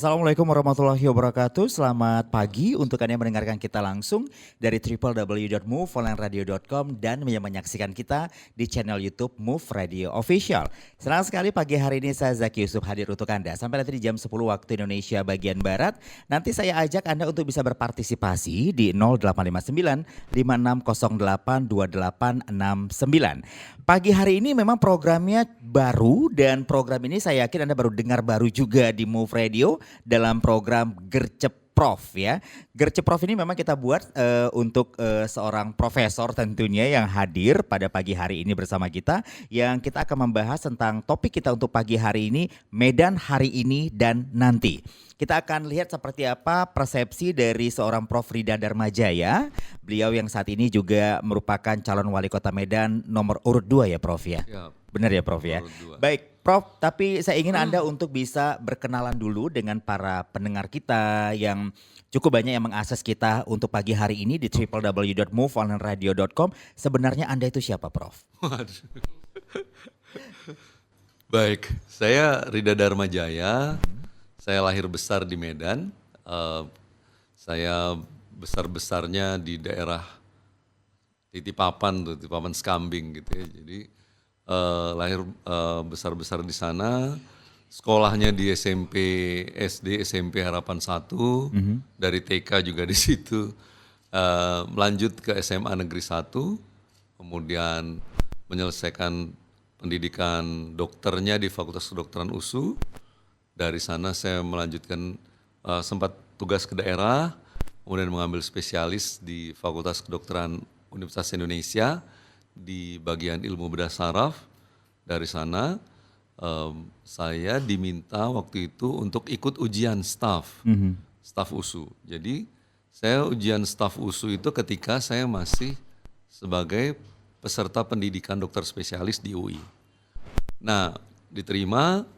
Assalamualaikum warahmatullahi wabarakatuh. Selamat pagi untuk Anda yang mendengarkan kita langsung dari www.moveonlineradio.com dan yang menyaksikan kita di channel YouTube Move Radio Official. Senang sekali pagi hari ini saya Zaki Yusuf hadir untuk Anda sampai nanti di jam 10 waktu Indonesia bagian Barat. Nanti saya ajak Anda untuk bisa berpartisipasi di 0859 5608 2869. Pagi hari ini memang programnya baru dan program ini saya yakin Anda baru dengar baru juga di Move Radio dalam program Gercep Prof ya. Gercep Prof ini memang kita buat untuk seorang profesor tentunya yang hadir pada pagi hari ini bersama kita, yang kita akan membahas tentang topik kita untuk pagi hari ini, Medan hari ini dan nanti. Kita akan lihat seperti apa persepsi dari seorang Prof Rida Darmajaya. Beliau yang saat ini juga merupakan calon wali kota Medan nomor urut 2 ya Prof ya. Ya, Benar ya Prof ya. Baik Prof, tapi saya ingin Anda untuk bisa berkenalan dulu dengan para pendengar kita yang cukup banyak yang mengakses kita untuk pagi hari ini di www.moveonlineradio.com. Sebenarnya Anda itu siapa Prof? waduh. Baik, saya Rida Darmajaya. Saya lahir besar di Medan. Saya besar-besarnya di daerah Titipapan Skambing gitu ya. Jadi lahir besar-besar di sana. Sekolahnya di SMP, SD, SMP Harapan 1. Dari TK juga di situ. Melanjut ke SMA Negeri 1. Kemudian menyelesaikan pendidikan dokternya di Fakultas Kedokteran USU. Dari sana saya melanjutkan sempat tugas ke daerah, kemudian mengambil spesialis di Fakultas Kedokteran Universitas Indonesia di bagian ilmu bedah saraf. Dari sana saya diminta waktu itu untuk ikut ujian staf USU. Jadi saya ujian staf USU itu ketika saya masih sebagai peserta pendidikan dokter spesialis di UI. Nah, diterima.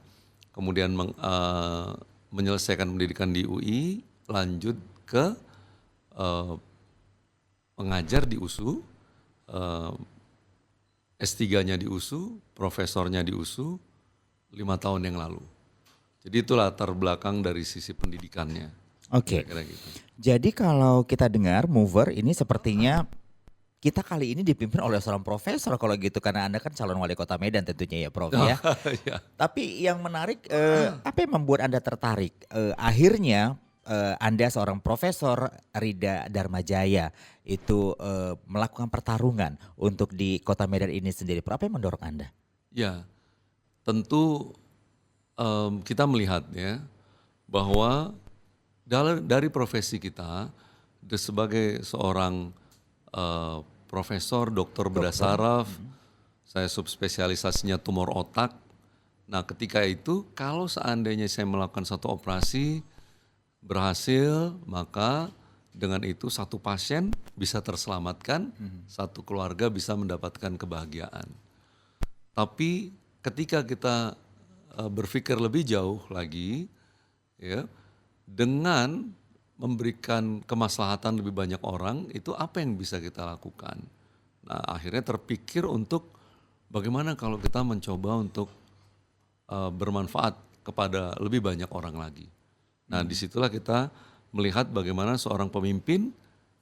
Kemudian menyelesaikan pendidikan di UI, lanjut ke pengajar di USU, S3-nya di USU, profesornya di USU, 5 tahun yang lalu. Jadi itu latar belakang dari sisi pendidikannya. Oke. Gitu. Jadi kalau kita dengar Mover ini sepertinya kita kali ini dipimpin oleh seorang profesor kalau gitu, karena Anda kan calon wali kota Medan tentunya ya Prof ya. Ya. Tapi yang menarik apa yang membuat Anda tertarik akhirnya Anda seorang Profesor Rida Darmajaya itu melakukan pertarungan untuk di kota Medan ini sendiri. Apa yang mendorong Anda? Ya, tentu kita melihat ya bahwa dari profesi kita sebagai seorang profesor, dokter bedah saraf, saya subspesialisasinya tumor otak. Nah ketika itu kalau seandainya saya melakukan satu operasi berhasil, maka dengan itu satu pasien bisa terselamatkan, satu keluarga bisa mendapatkan kebahagiaan. Tapi ketika kita berpikir lebih jauh lagi, ya, dengan memberikan kemaslahatan lebih banyak orang, itu apa yang bisa kita lakukan. Nah akhirnya terpikir untuk bagaimana kalau kita mencoba untuk bermanfaat kepada lebih banyak orang lagi. Nah disitulah kita melihat bagaimana seorang pemimpin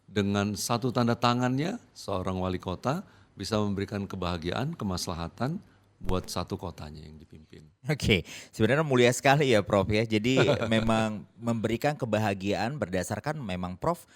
dengan satu tanda tangannya, seorang wali kota bisa memberikan kebahagiaan, kemaslahatan buat satu kotanya yang dipimpin. Oke, sebenarnya mulia sekali ya Prof ya. Jadi memang memberikan kebahagiaan berdasarkan memang Prof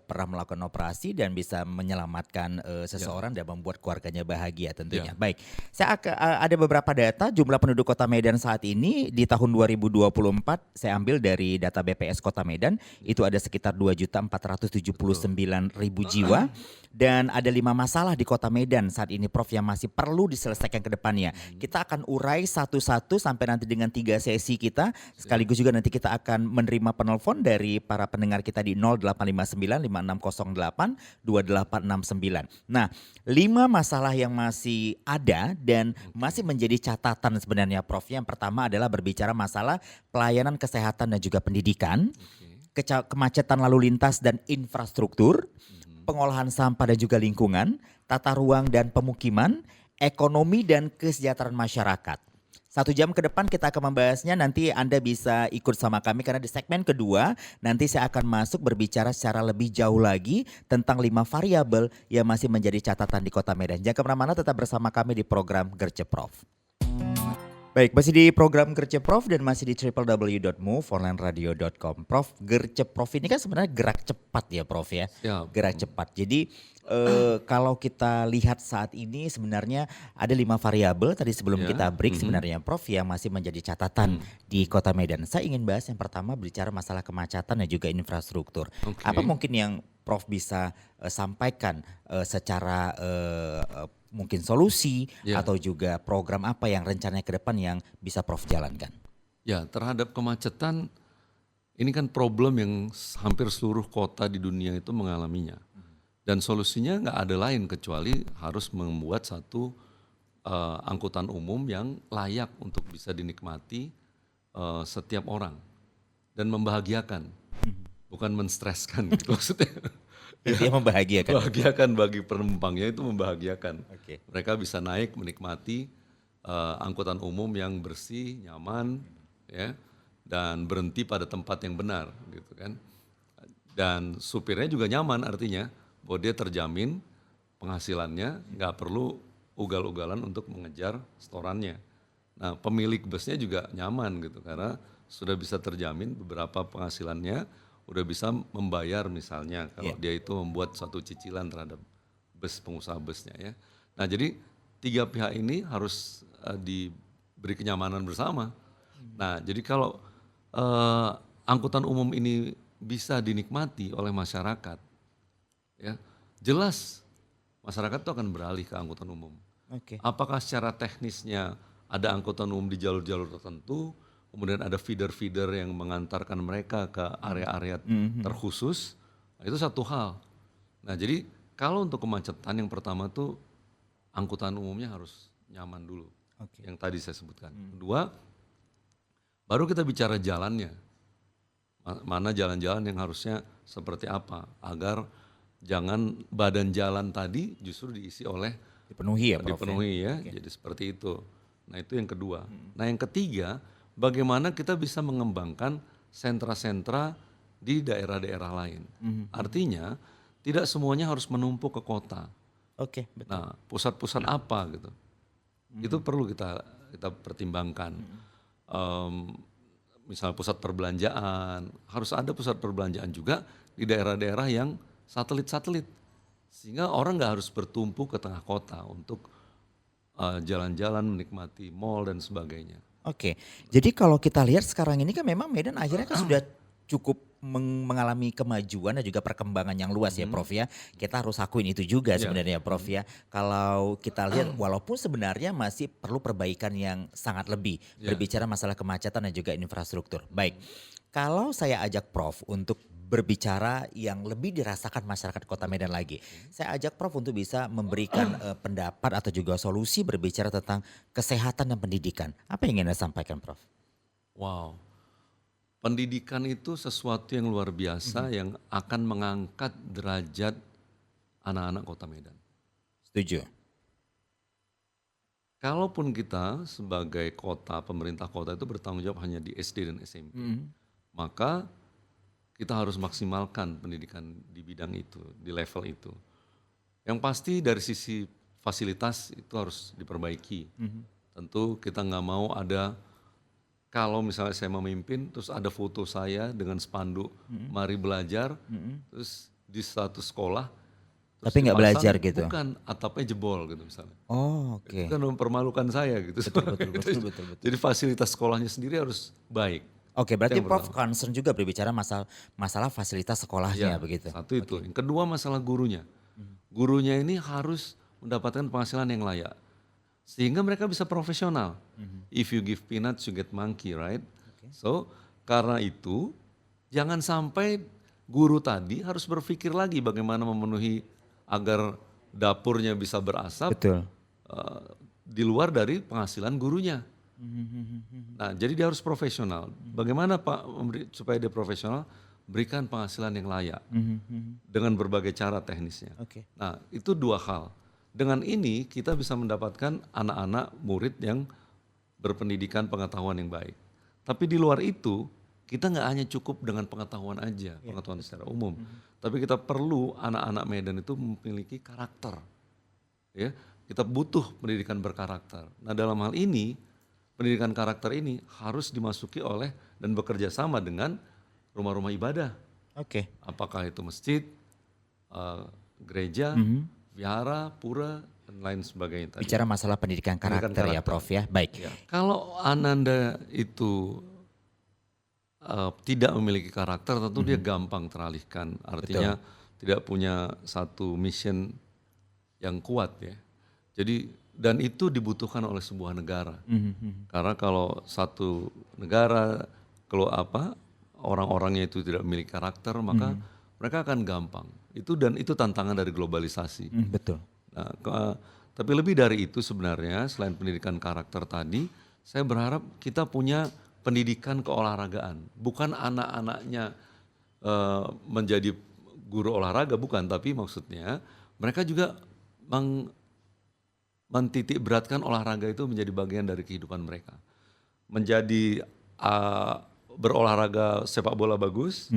pernah melakukan operasi dan bisa menyelamatkan seseorang dan membuat keluarganya bahagia tentunya. Baik, saya ada beberapa data jumlah penduduk kota Medan saat ini di tahun 2024 saya ambil dari data BPS Kota Medan itu ada sekitar 2.479.000 jiwa dan ada 5 masalah di kota Medan saat ini Prof yang masih perlu diselesaikan ke depannya. Kita akan urai satu-satu sampai nanti dengan 3 sesi kita, sekaligus juga nanti kita akan menerima penelpon dari para pendengar kita di 0859 5608 2869. Nah, 5 masalah yang masih ada dan masih menjadi catatan sebenarnya Prof. Yang pertama adalah berbicara masalah pelayanan kesehatan dan juga pendidikan, kemacetan lalu lintas dan infrastruktur, pengolahan sampah dan juga lingkungan, tata ruang dan pemukiman, ekonomi dan kesejahteraan masyarakat. 1 jam ke depan kita akan membahasnya. Nanti Anda bisa ikut sama kami karena di segmen kedua nanti saya akan masuk berbicara secara lebih jauh lagi tentang 5 variabel yang masih menjadi catatan di Kota Medan. Jangan kemana-mana, tetap bersama kami di program Gercep Prof. Baik, masih di program Gercep Prof dan masih di www.moveonlineradio.com. Prof, Gercep Prof ini kan sebenarnya gerak cepat ya Prof ya. Siap. Gerak cepat. Jadi kalau kita lihat saat ini sebenarnya ada 5 variabel tadi sebelum Ya, kita break sebenarnya Prof yang masih menjadi catatan di Kota Medan. Saya ingin bahas yang pertama bicara masalah kemacetan dan juga infrastruktur. Oke. Apa mungkin yang Prof bisa sampaikan secara mungkin solusi Ya. atau juga program apa yang rencananya ke depan yang bisa Prof jalankan? Ya, terhadap kemacetan ini kan problem yang hampir seluruh kota di dunia itu mengalaminya. Dan solusinya nggak ada lain kecuali harus membuat satu angkutan umum yang layak untuk bisa dinikmati setiap orang dan membahagiakan, bukan menstreskan gitu maksudnya. Dia membahagiakan. Membahagiakan bagi penumpangnya itu membahagiakan. Oke. Mereka bisa naik menikmati angkutan umum yang bersih, nyaman, ya, dan berhenti pada tempat yang benar, gitu kan. Dan supirnya juga nyaman, artinya bahwa dia terjamin penghasilannya, nggak perlu ugal-ugalan untuk mengejar setorannya. Nah, pemilik busnya juga nyaman gitu karena sudah bisa terjamin beberapa penghasilannya, udah bisa membayar misalnya kalau dia itu membuat suatu cicilan terhadap bus, pengusaha busnya ya. Nah, jadi 3 pihak ini harus diberi kenyamanan bersama. Nah, jadi kalau angkutan umum ini bisa dinikmati oleh masyarakat, ya jelas masyarakat itu akan beralih ke angkutan umum. Oke. Apakah secara teknisnya ada angkutan umum di jalur-jalur tertentu, kemudian ada feeder-feeder yang mengantarkan mereka ke area-area terkhusus, nah itu satu hal. Nah, jadi kalau untuk kemacetan yang pertama tuh angkutan umumnya harus nyaman dulu, yang tadi saya sebutkan. Kedua, baru kita bicara jalannya, mana jalan-jalan yang harusnya seperti apa, agar jangan badan jalan tadi justru diisi oleh Dipenuhi ya Prof? dipenuhi ya, jadi seperti itu. Nah, itu yang kedua. Nah, yang ketiga, bagaimana kita bisa mengembangkan sentra-sentra di daerah-daerah lain. Artinya tidak semuanya harus menumpuk ke kota. Oke, betul. Nah, pusat-pusat apa gitu? Itu perlu kita pertimbangkan. Misal pusat perbelanjaan, harus ada pusat perbelanjaan juga di daerah-daerah yang satelit-satelit. Sehingga orang nggak harus bertumpuk ke tengah kota untuk jalan-jalan, menikmati mall dan sebagainya. Oke, jadi kalau kita lihat sekarang ini kan memang Medan akhirnya kan sudah cukup mengalami kemajuan dan juga perkembangan yang luas ya Prof ya. Kita harus akuin itu juga sebenarnya Prof ya. Kalau kita lihat walaupun sebenarnya masih perlu perbaikan yang sangat lebih. Berbicara masalah kemacetan dan juga infrastruktur. Baik, kalau saya ajak Prof untuk berbicara yang lebih dirasakan masyarakat Kota Medan lagi. Saya ajak Prof untuk bisa memberikan pendapat atau juga solusi berbicara tentang kesehatan dan pendidikan. Apa yang ingin Anda sampaikan Prof? Wow, pendidikan itu sesuatu yang luar biasa yang akan mengangkat derajat anak-anak Kota Medan. Setuju. Kalaupun kita sebagai kota, pemerintah kota itu bertanggung jawab hanya di SD dan SMP, maka kita harus maksimalkan pendidikan di bidang itu, di level itu. Yang pasti dari sisi fasilitas itu harus diperbaiki. Tentu kita nggak mau ada, kalau misalnya saya memimpin, terus ada foto saya dengan spanduk, mari belajar, terus di satu sekolah, terus Tapi nggak dipasang, belajar gitu? bukan, atapnya jebol gitu misalnya. Oh oke. Itu kan mempermalukan saya gitu. Betul. Jadi fasilitas sekolahnya sendiri harus baik. Oke, berarti yang Prof pertama. concern juga berbicara masalah fasilitas sekolahnya begitu. Satu itu. Yang kedua masalah gurunya. Gurunya ini harus mendapatkan penghasilan yang layak. Sehingga mereka bisa profesional. If you give peanuts, you get monkey, right? So, karena itu jangan sampai guru tadi harus berpikir lagi bagaimana memenuhi agar dapurnya bisa berasap. Betul. Di luar dari penghasilan gurunya. Nah, jadi dia harus profesional. Bagaimana Pak supaya dia profesional? Berikan penghasilan yang layak dengan berbagai cara teknisnya. Oke. Nah, itu dua hal. Dengan ini kita bisa mendapatkan anak-anak murid yang berpendidikan pengetahuan yang baik. Tapi di luar itu kita nggak hanya cukup dengan pengetahuan aja, pengetahuan secara umum. Tapi kita perlu anak-anak Medan itu memiliki karakter. Ya, kita butuh pendidikan berkarakter. Nah, dalam hal ini pendidikan karakter ini harus dimasuki oleh dan bekerja sama dengan rumah-rumah ibadah. Oke. Apakah itu masjid, gereja, wihara, pura, dan lain sebagainya tadi. Bicara masalah pendidikan karakter ya Prof ya. Baik. Ya. Kalau Ananda itu tidak memiliki karakter, tentu dia gampang teralihkan. Artinya tidak punya satu mission yang kuat ya. Jadi dan itu dibutuhkan oleh sebuah negara. Karena kalau satu negara orang-orangnya itu tidak memiliki karakter, maka mereka akan gampang. Itu tantangan dari globalisasi. Betul. Nah, tapi lebih dari itu sebenarnya selain pendidikan karakter tadi, saya berharap kita punya pendidikan keolahragaan. Bukan anak-anaknya menjadi guru olahraga, bukan. Tapi maksudnya mereka juga mentitik beratkan olahraga itu menjadi bagian dari kehidupan mereka. Menjadi berolahraga sepak bola bagus,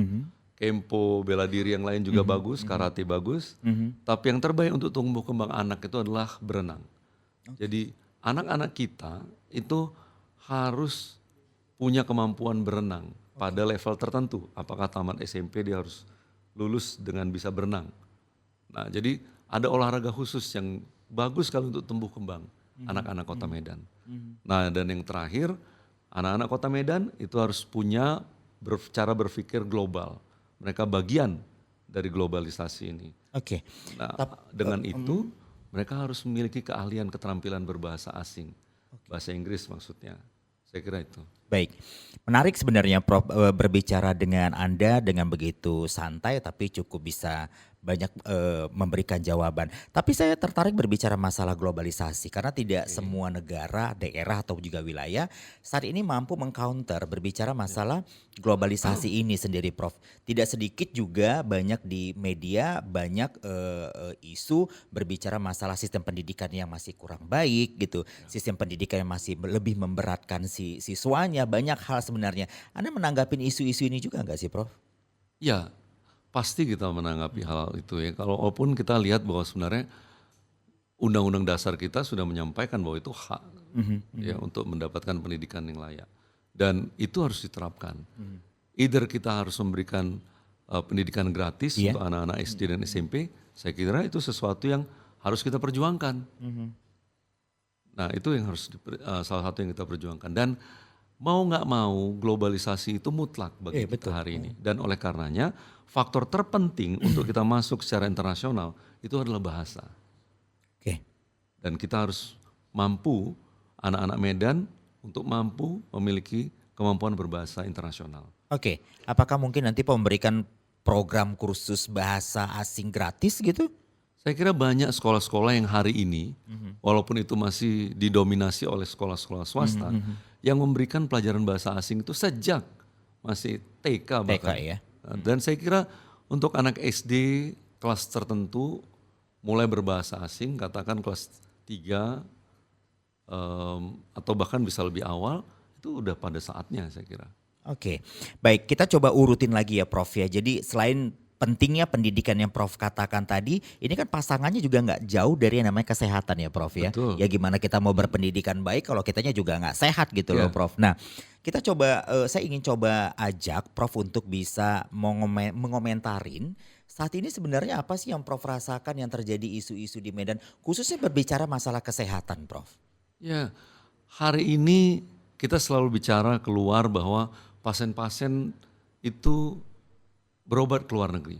kempo, bela diri yang lain juga bagus, karate bagus. Tapi yang terbaik untuk tumbuh kembang anak itu adalah berenang. Jadi anak-anak kita itu harus punya kemampuan berenang pada level tertentu. Apakah tamat SMP dia harus lulus dengan bisa berenang. Nah, jadi ada olahraga khusus yang bagus sekali untuk tumbuh kembang anak-anak Kota Medan. Nah, dan yang terakhir, anak-anak Kota Medan itu harus punya cara berpikir global. Mereka bagian dari globalisasi ini. Oke. Nah, dengan itu mereka harus memiliki keahlian keterampilan berbahasa asing. Bahasa Inggris maksudnya. Saya kira itu. Baik, menarik sebenarnya Prof berbicara dengan Anda dengan begitu santai tapi cukup bisa banyak memberikan jawaban. Tapi saya tertarik berbicara masalah globalisasi karena tidak semua negara, daerah atau juga wilayah saat ini mampu mengcounter berbicara masalah globalisasi ini sendiri Prof. Tidak sedikit juga banyak di media banyak isu berbicara masalah sistem pendidikan yang masih kurang baik gitu. Sistem pendidikan yang masih lebih memberatkan si siswanya. Banyak hal sebenarnya. Anda menanggapi isu-isu ini juga nggak sih Prof? Ya, pasti kita menanggapi hal itu ya. Walaupun kita lihat bahwa sebenarnya Undang-Undang Dasar kita sudah menyampaikan bahwa itu hak ya untuk mendapatkan pendidikan yang layak. Dan itu harus diterapkan. Either kita harus memberikan pendidikan gratis untuk anak-anak SD dan SMP, saya kira itu sesuatu yang harus kita perjuangkan. Nah, itu yang harus salah satu yang kita perjuangkan. Dan mau nggak mau globalisasi itu mutlak bagi kita hari ini. Dan oleh karenanya faktor terpenting untuk kita masuk secara internasional itu adalah bahasa. Dan kita harus mampu, anak-anak Medan untuk mampu memiliki kemampuan berbahasa internasional. Oke, apakah mungkin nanti memberikan program kursus bahasa asing gratis gitu? Saya kira banyak sekolah-sekolah yang hari ini, walaupun itu masih didominasi oleh sekolah-sekolah swasta, yang memberikan pelajaran bahasa asing itu sejak masih TK bahkan. TK ya. Dan saya kira untuk anak SD kelas tertentu mulai berbahasa asing, katakan kelas 3 atau bahkan bisa lebih awal, itu udah pada saatnya saya kira. Oke, baik kita coba urutin lagi ya Prof ya. Jadi selain pentingnya pendidikan yang Prof katakan tadi, ini kan pasangannya juga nggak jauh dari yang namanya kesehatan ya Prof ya. Betul. Ya gimana kita mau berpendidikan baik kalau kitanya juga nggak sehat gitu loh Prof. Nah kita coba, saya ingin coba ajak Prof untuk bisa mengomentarin saat ini sebenarnya apa sih yang Prof rasakan yang terjadi isu-isu di Medan, khususnya berbicara masalah kesehatan Prof. Ya, hari ini kita selalu bicara keluar bahwa pasien-pasien itu berobat ke luar negeri.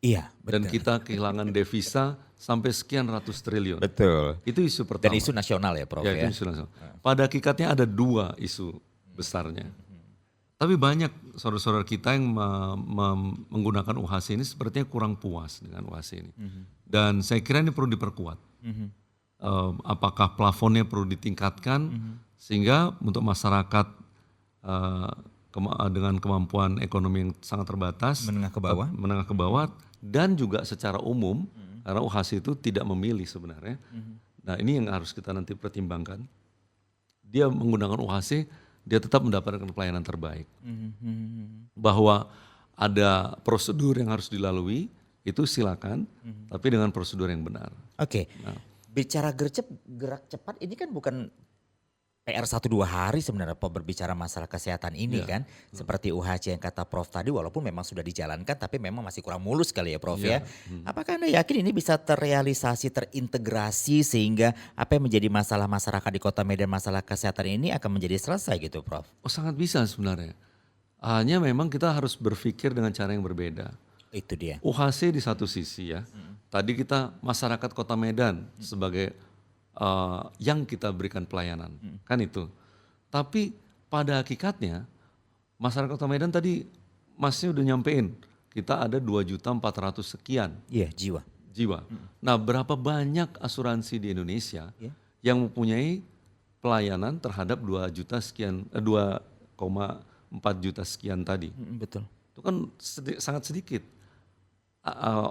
Iya, betul. Dan kita kehilangan devisa sampai sekian ratus triliun. Betul. Itu isu pertama. Dan isu nasional ya Prof ya. ya. Itu isu nasional. Pada hakikatnya ada dua isu besarnya. Tapi banyak saudara-saudara kita yang menggunakan UHC ini sepertinya kurang puas dengan UHC ini. Dan saya kira ini perlu diperkuat. Apakah plafonnya perlu ditingkatkan sehingga untuk masyarakat dengan kemampuan ekonomi yang sangat terbatas, menengah ke bawah, dan juga secara umum, karena UHC itu tidak memilih sebenarnya. Nah ini yang harus kita nanti pertimbangkan. dia menggunakan UHC, dia tetap mendapatkan pelayanan terbaik. Bahwa ada prosedur yang harus dilalui, itu silakan, tapi dengan prosedur yang benar. Oke. Bicara gerak cepat ini kan bukan PR 1-2 hari sebenarnya berbicara masalah kesehatan ini kan. Seperti UHC yang kata Prof tadi, walaupun memang sudah dijalankan tapi memang masih kurang mulus kali ya Prof ya. Apakah Anda yakin ini bisa terrealisasi, terintegrasi sehingga apa yang menjadi masalah masyarakat di Kota Medan, masalah kesehatan ini akan menjadi selesai gitu Prof? Oh, sangat bisa sebenarnya. Hanya memang kita harus berpikir dengan cara yang berbeda. Itu dia. UHC di satu sisi ya. Tadi kita masyarakat Kota Medan sebagai yang kita berikan pelayanan, kan itu. Tapi pada hakikatnya masyarakat Kota Medan tadi Masnya udah nyampein, kita ada 2.400.000 sekian Iya, jiwa. Nah, berapa banyak asuransi di Indonesia yang mempunyai pelayanan terhadap 2 juta sekian, 2,4 juta sekian tadi? Betul. Itu kan sangat sedikit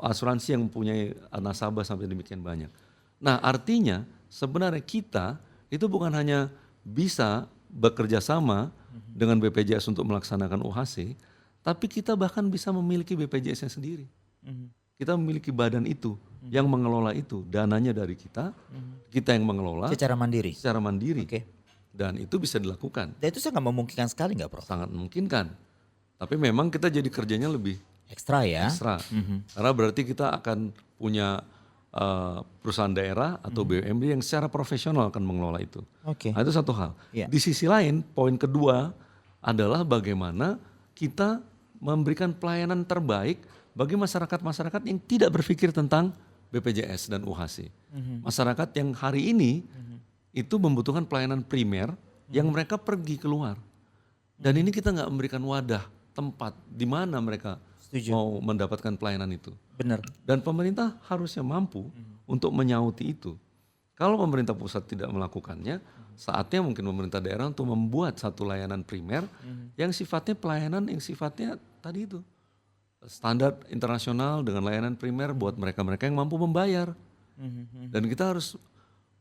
asuransi yang mempunyai nasabah sampai demikian banyak. Nah, artinya sebenarnya kita itu bukan hanya bisa bekerja sama dengan BPJS untuk melaksanakan UHC, tapi kita bahkan bisa memiliki BPJS-nya sendiri. Kita memiliki badan itu yang mengelola itu, dananya dari kita, kita yang mengelola Secara mandiri. Oke. Dan itu bisa dilakukan. Dan itu sangat memungkinkan sekali nggak Prof? Sangat memungkinkan. Tapi memang kita jadi kerjanya lebih Ekstra ya. ekstra. Karena berarti kita akan punya perusahaan daerah atau BUMD yang secara profesional akan mengelola itu. Oke. Nah, itu satu hal. Iya. Di sisi lain, poin kedua adalah bagaimana kita memberikan pelayanan terbaik bagi masyarakat-masyarakat yang tidak berpikir tentang BPJS dan UHC. Masyarakat yang hari ini itu membutuhkan pelayanan primer yang mereka pergi keluar. Dan ini kita nggak memberikan wadah, tempat di mana mereka mau mendapatkan pelayanan itu. Benar. Dan pemerintah harusnya mampu untuk menyauti itu. Kalau pemerintah pusat tidak melakukannya, saatnya mungkin pemerintah daerah untuk membuat satu layanan primer yang sifatnya pelayanan yang sifatnya tadi itu standar internasional dengan layanan primer buat mereka-mereka yang mampu membayar. Dan kita harus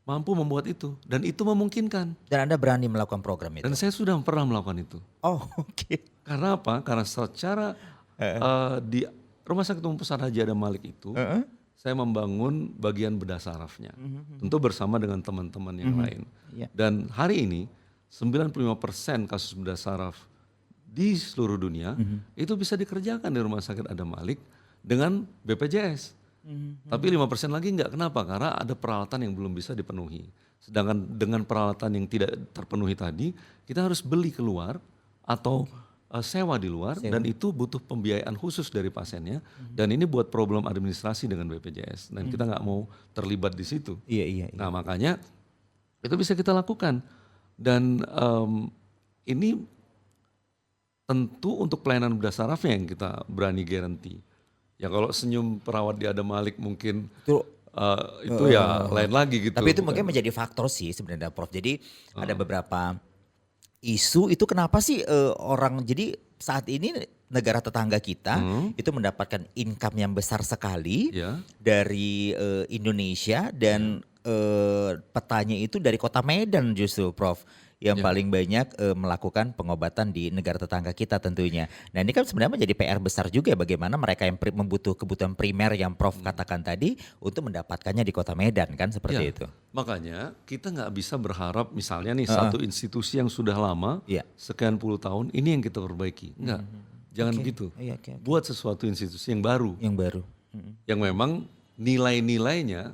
mampu membuat itu dan itu memungkinkan. Dan Anda berani melakukan program itu? Dan saya sudah pernah melakukan itu. Oh, oke. Karena apa? Karena secara di Rumah Sakit Umum Pusat Haji Adam Malik itu, saya membangun bagian bedah sarafnya, tentu bersama dengan teman-teman yang lain. Dan hari ini 95% kasus bedah saraf di seluruh dunia itu bisa dikerjakan di Rumah Sakit Adam Malik dengan BPJS. Tapi 5% lagi enggak. Kenapa? Karena ada peralatan yang belum bisa dipenuhi. Sedangkan dengan peralatan yang tidak terpenuhi tadi, kita harus beli keluar atau sewa di luar dan itu butuh pembiayaan khusus dari pasiennya dan ini buat problem administrasi dengan BPJS dan kita nggak mau terlibat di situ. Iya. Nah makanya itu bisa kita lakukan dan ini tentu untuk pelayanan bedah sarafnya yang kita berani garanti. Ya kalau senyum perawat di Adam Malik mungkin itu ya lain lagi gitu. Tapi itu mungkin menjadi faktor sih sebenarnya Prof. Jadi ada beberapa isu itu kenapa sih orang, jadi saat ini negara tetangga kita itu mendapatkan income yang besar sekali dari Indonesia dan petanya itu dari Kota Medan justru Prof. Yang paling banyak melakukan pengobatan di negara tetangga kita tentunya. Nah ini kan sebenarnya menjadi PR besar juga bagaimana mereka yang membutuhkan kebutuhan primer yang Prof katakan tadi untuk mendapatkannya di Kota Medan kan seperti itu. Makanya kita nggak bisa berharap misalnya nih satu institusi yang sudah lama sekian puluh tahun ini yang kita perbaiki. Enggak, jangan begitu. Buat sesuatu institusi yang baru. Yang memang nilai-nilainya,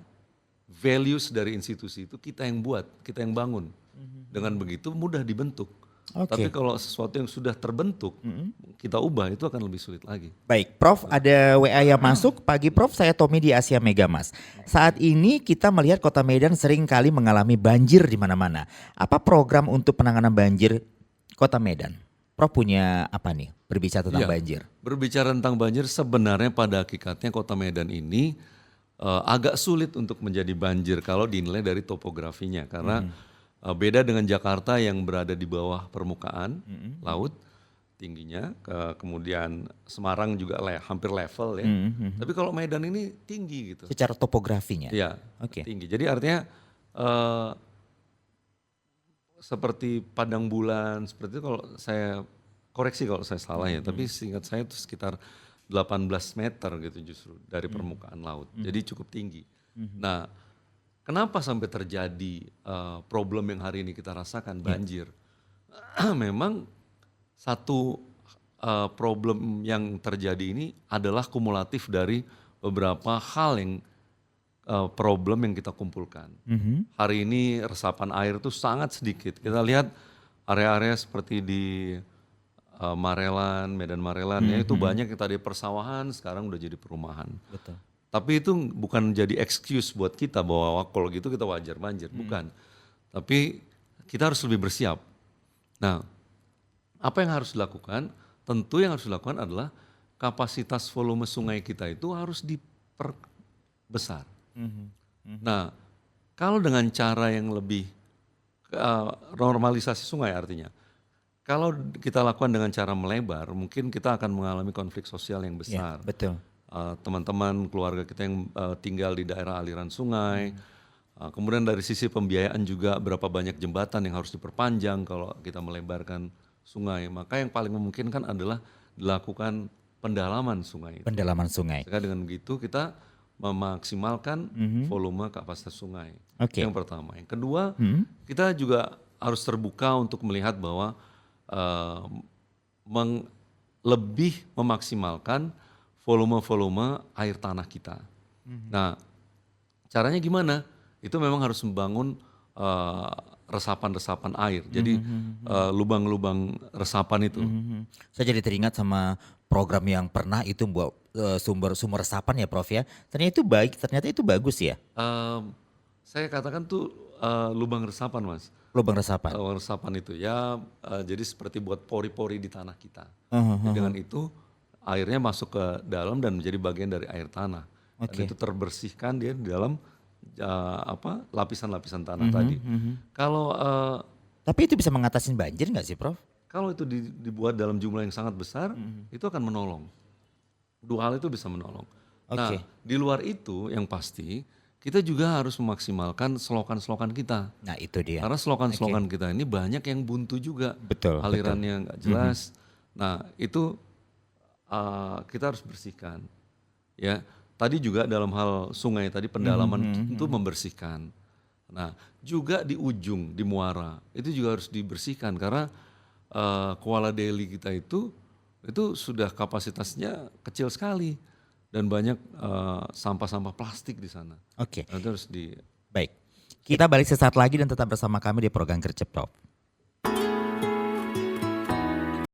values dari institusi itu kita yang buat, kita yang bangun. Dengan begitu mudah dibentuk. Tapi kalau sesuatu yang sudah terbentuk, kita ubah itu akan lebih sulit lagi. Baik, Prof, ada WA yang masuk. Pagi Prof, saya Tommy di Asia Megamas. Saat ini kita melihat Kota Medan sering kali mengalami banjir di mana-mana. Apa program untuk penanganan banjir Kota Medan? Prof punya apa nih berbicara tentang banjir? Berbicara tentang banjir sebenarnya pada hakikatnya Kota Medan ini agak sulit untuk menjadi banjir kalau dinilai dari topografinya. Karena beda dengan Jakarta yang berada di bawah permukaan laut tingginya, kemudian Semarang juga hampir level ya. Tapi kalau Medan ini tinggi gitu. Secara topografinya? Iya, tinggi. Jadi artinya seperti padang bulan, seperti itu kalau saya koreksi kalau saya salah ya, tapi seingat saya itu sekitar 18 meter gitu justru dari permukaan laut. Jadi cukup tinggi. Nah, kenapa sampai terjadi problem yang hari ini kita rasakan banjir? Memang satu problem yang terjadi ini adalah kumulatif dari beberapa hal yang problem yang kita kumpulkan. Hari ini resapan air itu sangat sedikit. Kita lihat area-area seperti di Marelan, Medan Marelan ya itu banyak yang tadi persawahan sekarang udah jadi perumahan. Betul. Tapi itu bukan jadi excuse buat kita bahwa kalau gitu kita wajar banjir, bukan. Tapi kita harus lebih bersiap. Nah, apa yang harus dilakukan? Tentu yang harus dilakukan adalah kapasitas volume sungai kita itu harus diperbesar. Nah, kalau dengan cara yang lebih normalisasi sungai artinya, kalau kita lakukan dengan cara melebar, mungkin kita akan mengalami konflik sosial yang besar. Ya, betul. Teman-teman keluarga kita yang tinggal di daerah aliran sungai, kemudian dari sisi pembiayaan juga berapa banyak jembatan yang harus diperpanjang kalau kita melebarkan sungai. Maka yang paling memungkinkan adalah dilakukan pendalaman sungai. Pendalaman sungai. Sehingga dengan begitu kita memaksimalkan volume kapasitas sungai. Oke. Yang pertama. Yang kedua, kita juga harus terbuka untuk melihat bahwa lebih memaksimalkan volume-volume air tanah kita. Nah, caranya gimana? Itu memang harus membangun resapan-resapan air. Jadi lubang-lubang resapan itu. Saya jadi teringat sama program yang pernah itu buat sumber resapan ya Prof ya. Ternyata itu bagus ya. Saya katakan tuh lubang resapan, Mas. Lubang resapan. Lubang resapan itu ya jadi seperti buat pori-pori di tanah kita. Jadi dengan itu airnya masuk ke dalam dan menjadi bagian dari air tanah. Dan itu terbersihkan dia di dalam lapisan-lapisan tanah tadi. Kalau tapi itu bisa mengatasi banjir nggak sih Prof? Kalau itu dibuat dalam jumlah yang sangat besar, itu akan menolong. Dua hal itu bisa menolong. Nah, di luar itu yang pasti kita juga harus memaksimalkan selokan-selokan kita. Nah itu dia. Karena selokan-selokan kita ini banyak yang buntu juga. Betul. Alirannya nggak jelas. Nah itu kita harus bersihkan. Ya, tadi juga dalam hal sungai tadi pendalaman itu membersihkan. Nah juga di ujung di muara itu juga harus dibersihkan karena Kuala Deli kita itu sudah kapasitasnya kecil sekali dan banyak sampah-sampah plastik di sana. Oke. Nah, itu harus Baik. Kita balik sesaat lagi dan tetap bersama kami di program Gercep Prof.